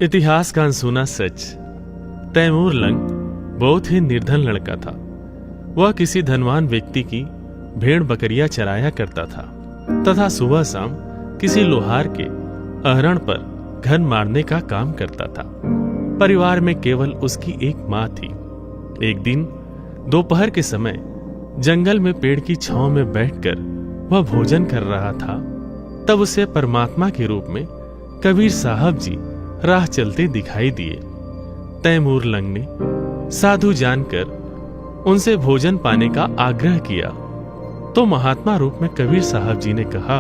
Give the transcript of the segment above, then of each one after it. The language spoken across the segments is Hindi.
इतिहास का अनसुना सच। तैमूर लंग बहुत ही निर्धन लड़का था। वह किसी धनवान व्यक्ति की भेड़ बकरियां चराया करता था तथा सुबह शाम किसी लोहार के अहरण पर घन मारने का काम करता था। परिवार में केवल उसकी एक माँ थी। एक दिन दोपहर के समय जंगल में पेड़ की छांव में बैठकर वह भोजन कर रहा था। तब उसे परमात्मा के रूप में कबीर साहब जी राह चलते दिखाई दिए। तैमूर लंग ने साधु जानकर उनसे भोजन पाने का आग्रह किया तो महात्मा रूप में कबीर साहब जी ने कहा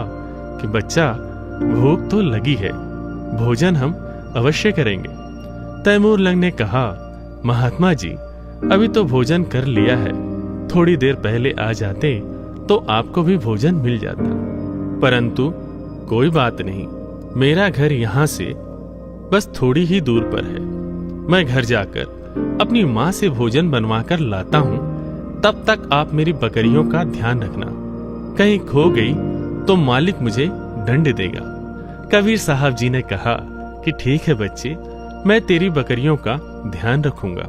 कि बच्चा, भूख तो लगी है, भोजन हम अवश्य करेंगे। तैमूर लंग ने कहा, महात्मा जी, अभी तो भोजन कर लिया है, थोड़ी देर पहले आ जाते तो आपको भी भोजन मिल जाता। परंतु कोई बात नहीं, मेरा घर यहाँ से बस थोड़ी ही दूर पर है। मैं घर जाकर अपनी माँ से भोजन बनवाकर लाता हूँ, तब तक आप मेरी बकरियों का ध्यान रखना। कहीं खो गई तो मालिक मुझे दंड देगा। कबीर साहब जी ने कहा कि ठीक है बच्चे, मैं तेरी बकरियों का ध्यान रखूंगा।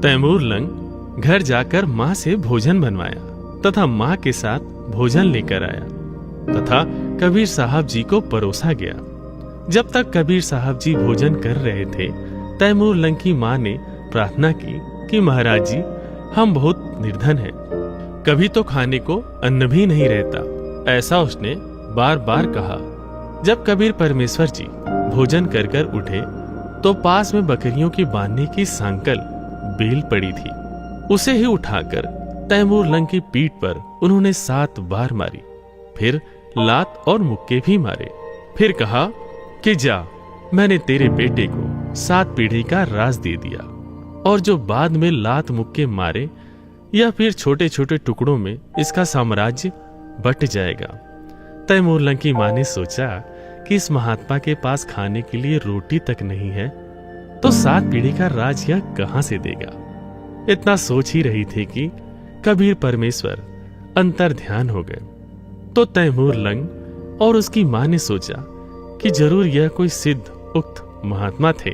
तैमूर लंग घर जाकर माँ से भोजन बनवाया तथा माँ के साथ भोजन लेकर आया तथा कबीर साहब जी को परोसा गया। जब तक कबीर साहब जी भोजन कर रहे थे, तैमूर लंग की माँ ने प्रार्थना की कि महाराज जी, हम बहुत निर्धन हैं, कभी तो खाने को अन्न भी नहीं रहता। ऐसा उसने बार बार कहा। जब कबीर परमेश्वर जी भोजन कर कर उठे तो पास में बकरियों की बांधने की सांकल बेल पड़ी थी। उसे ही उठाकर तैमूर लंग की पीठ पर उन्होंने 7 बार मारी, फिर लात और मुक्के भी मारे। फिर कहा कि जा, मैंने तेरे बेटे को 7 पीढ़ी का राज दे दिया, और जो बाद में लात मुक्के मारे या फिर छोटे छोटे टुकड़ों में इसका साम्राज्य बट जाएगा। तैमूर लंग की माँ ने सोचा कि इस महात्मा के पास खाने के लिए रोटी तक नहीं है, तो 7 पीढ़ी का राज यह कहां से देगा। इतना सोच ही रही थी कि कबीर परमेश्वर अंतर ध्यान हो गए। तो तैमूर लंग और उसकी माँ ने सोचा कि जरूर यह कोई सिद्ध उक्त महात्मा थे,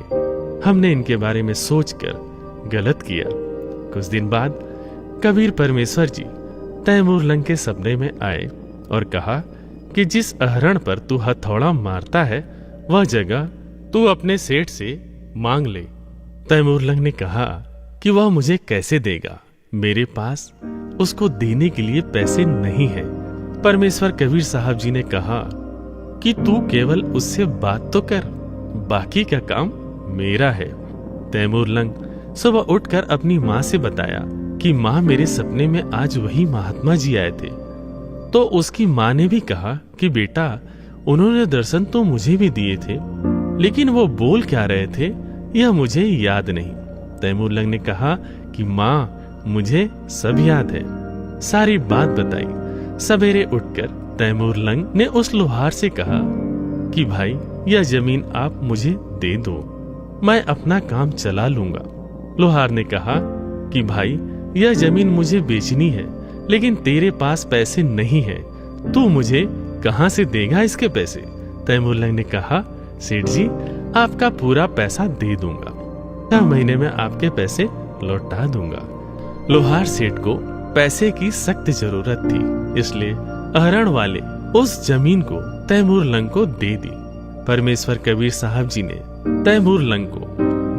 हमने इनके बारे में सोचकर गलत किया। कुछ दिन बाद कबीर परमेश्वर जी तैमूर लंग के सपने में आए और कहा कि जिस अहरण पर तू हथौड़ा मारता है वह जगह तू अपने सेठ से मांग ले। तैमूर लंग ने कहा कि वह मुझे कैसे देगा, मेरे पास उसको देने के लिए पैसे नहीं है। परमेश्वर कबीर साहब जी ने कहा कि तू केवल उससे बात तो कर, बाकी का काम मेरा है। तैमूर लंग सुबह उठकर अपनी माँ से बताया कि माँ, मेरे सपने में आज वही महात्मा जी आए थे। तो उसकी माँ ने भी कहा कि बेटा, उन्होंने दर्शन तो मुझे भी दिए थे, लेकिन वो बोल क्या रहे थे यह मुझे याद नहीं। तैमूर लंग ने कहा कि माँ, मुझे सब याद है। सारी बात बताई। सवेरे उठकर तैमूर लंग ने उस लोहार से कहा कि भाई, यह जमीन आप मुझे दे दो, मैं अपना काम चला लूंगा। लोहार ने कहा कि भाई, यह जमीन मुझे बेचनी है, लेकिन तेरे पास पैसे नहीं है, तू मुझे कहां से देगा इसके पैसे। तैमूर लंग ने कहा, सेठ जी, आपका पूरा पैसा दे दूंगा, 6 महीने में आपके पैसे लौटा दूंगा। लोहार सेठ को पैसे की सख्त जरूरत थी, इसलिए अहरण वाले उस जमीन को तैमूर लंग को दे दी। परमेश्वर कबीर साहब जी ने तैमूर लंग को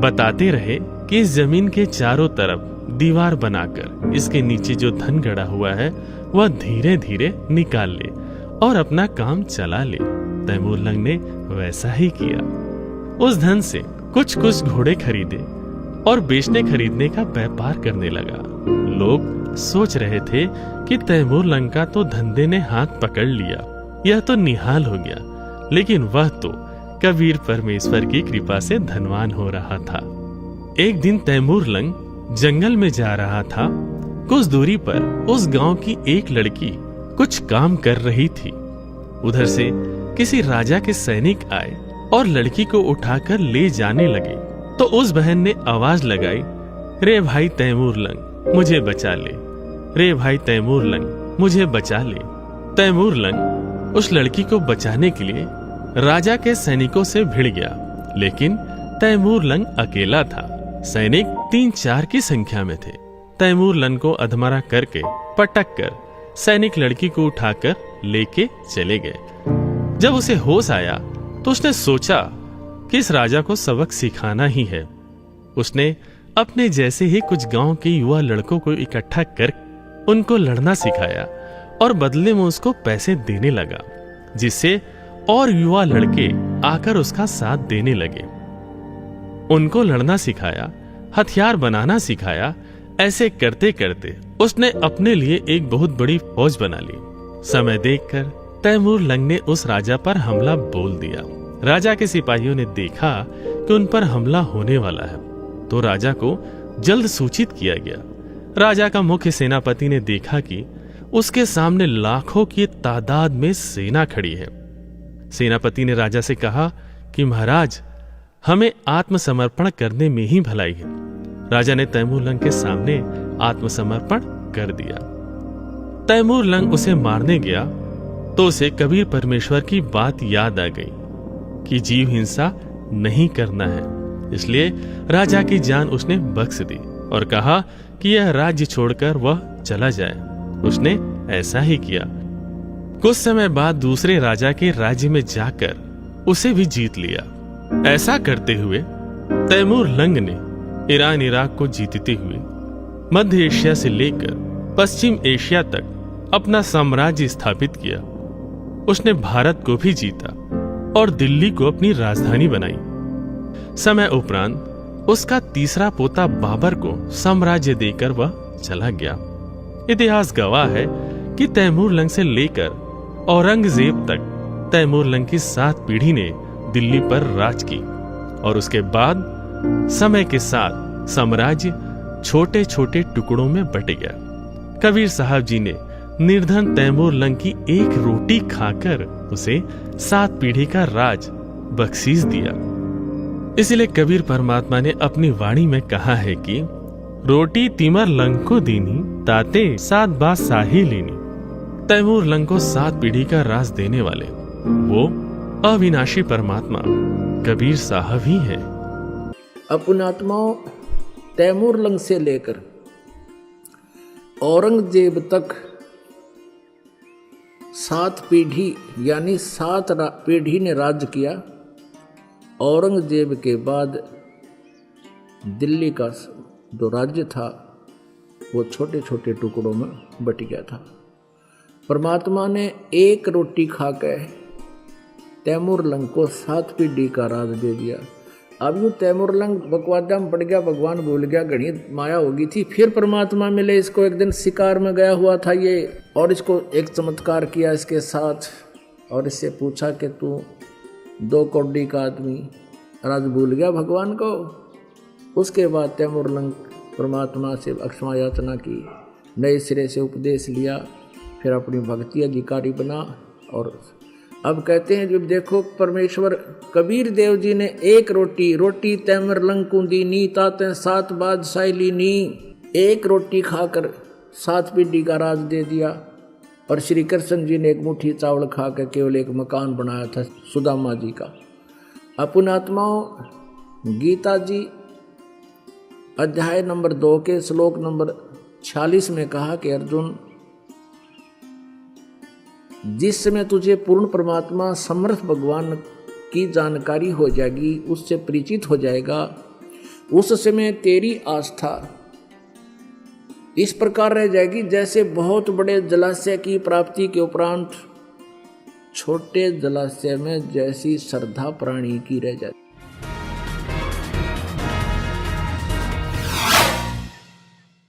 बताते रहे कि इस जमीन के चारों तरफ दीवार बनाकर इसके नीचे जो धन गड़ा हुआ है वह धीरे धीरे निकाल ले और अपना काम चला ले। तैमूर लंग ने वैसा ही किया। उस धन से कुछ कुछ घोड़े खरीदे और बेचने खरीदने का व्यापार करने लगा। लोग सोच रहे थे कि तैमूर लंग का तो धंधे ने हाथ पकड़ लिया, यह तो निहाल हो गया, लेकिन वह तो कबीर परमेश्वर की कृपा से धनवान हो रहा था। एक दिन तैमूर लंग जंगल में जा रहा था। कुछ दूरी पर उस गांव की एक लड़की कुछ काम कर रही थी। उधर से किसी राजा के सैनिक आए और लड़की को उठाकर ले जाने लगे। तो उस बहन ने आवाज लगाई, रे भाई तैमूर लंग, मुझे बचा ले, रे भाई तैमूर लंग, मुझे बचा ले। तैमूर लंग उस लड़की को बचाने के लिए राजा के सैनिकों से भिड़ गया लेकिन तैमूर लंग अकेला था। सैनिक 3-4 की संख्या में थे। तैमूर लंग को अधमरा करके पटक कर सैनिक लड़की को उठाकर लेके चले गए। जब उसे होश आया तो उसने सोचा कि इस राजा को सबक सिखाना ही है। उसने अपने जैसे ही कुछ गांव के युवा लड़कों को इकट्ठा कर उनको लड़ना सिखाया और बदले में उसको पैसे देने लगा, जिससे और युवा लड़के आकर उसका साथ देने लगे। उनको लड़ना सिखाया, हथियार बनाना सिखाया। ऐसे करते करते उसने अपने लिए एक बहुत बड़ी फौज बना ली। समय देखकर तैमूर लंग ने उस राजा पर हमला बोल दिया। राजा के सिपाहियों ने देखा कि उन पर हमला होने वाला है, तो राजा को जल्द सूचित किया गया। राजा का मुख्य सेनापति ने देखा कि उसके सामने लाखों की तादाद में सेना खड़ी है। सेनापति ने राजा से कहा कि महाराज, हमें आत्मसमर्पण करने में ही भलाई है। राजा ने तैमूर लंग के सामने आत्मसमर्पण कर दिया। तैमूर लंग उसे मारने गया तो उसे कबीर परमेश्वर की बात याद आ गई कि जीव हिंसा नहीं करना है। इसलिए राजा की जान उसने बख्श दी और कहा कि यह राज्य छोड़कर वह चला जाए। उसने ऐसा ही किया। कुछ समय बाद दूसरे राजा के राज्य में जाकर उसे भी जीत लिया। ऐसा करते हुए तैमूर लंग ने ईरान इराक को जीतते हुए मध्य एशिया से लेकर पश्चिम एशिया तक अपना साम्राज्य स्थापित किया। उसने भारत को भी जीता और दिल्ली को अपनी राजधानी बनाई। समय उपरांत उसका तीसरा पोता बाबर को साम्राज्य देकर वह चला गया। इतिहास गवाह है कि तैमूर लंग से लेकर औरंगजेब तक तैमूर लंग की 7 पीढ़ी ने दिल्ली पर राज की और उसके बाद समय के साथ साम्राज्य छोटे छोटे टुकड़ों में बट गया। कबीर साहब जी ने निर्धन तैमूर लंग की एक रोटी खाकर उसे 7 पीढ़ी का राज बख्शीश दिया। इसलिए कबीर परमात्मा ने अपनी वाणी में कहा है कि रोटी तिमर लंग को दीनी, ताते 7 बात साही लीनी। तैमूर लंग को 7 पीढ़ी का राज देने वाले वो अविनाशी परमात्मा कबीर साहब ही है। अपनात्माओं, तैमूर लंग से लेकर औरंगजेब तक 7 पीढ़ी यानी 7 पीढ़ी ने राज्य किया। औरंगजेब के बाद दिल्ली का जो राज्य था वो छोटे छोटे टुकड़ों में बट गया था। परमात्मा ने एक रोटी खाकर तैमूर लंग को 7 पीढ़ी का राज दे दिया। अब यूँ तैमूर लंग बकवादा में पड़ गया, भगवान भूल गया, घड़ी माया होगी थी। फिर परमात्मा मिले इसको। एक दिन शिकार में गया हुआ था ये, और इसको एक चमत्कार किया इसके साथ और इससे पूछा कि तू 2 कौड़ी का आदमी, राज भूल गया भगवान को। उसके बाद तैमूर लंग परमात्मा से अक्षमा याचना की, नए सिरे से उपदेश लिया, फिर अपनी भक्ति अधिकारी बना। और अब कहते हैं जब देखो परमेश्वर कबीर देव जी ने एक रोटी तैमूर लंग को दीनी, ताते 7 बादशाही लीनी। एक रोटी खाकर 7 पीढ़ी का राज दे दिया। और श्री कृष्ण जी ने एक मुट्ठी चावल खाकर केवल एक मकान बनाया था सुदामा जी का। अपन आत्माओं, गीता जी अध्याय नंबर 2 के श्लोक नंबर 46 में कहा कि अर्जुन, जिस समय तुझे पूर्ण परमात्मा समर्थ भगवान की जानकारी हो जाएगी, उससे परिचित हो जाएगा, उस समय तेरी आस्था इस प्रकार रह जाएगी जैसे बहुत बड़े जलाशय की प्राप्ति के उपरांत छोटे जलाशय में जैसी श्रद्धा प्राणी की रह जाती।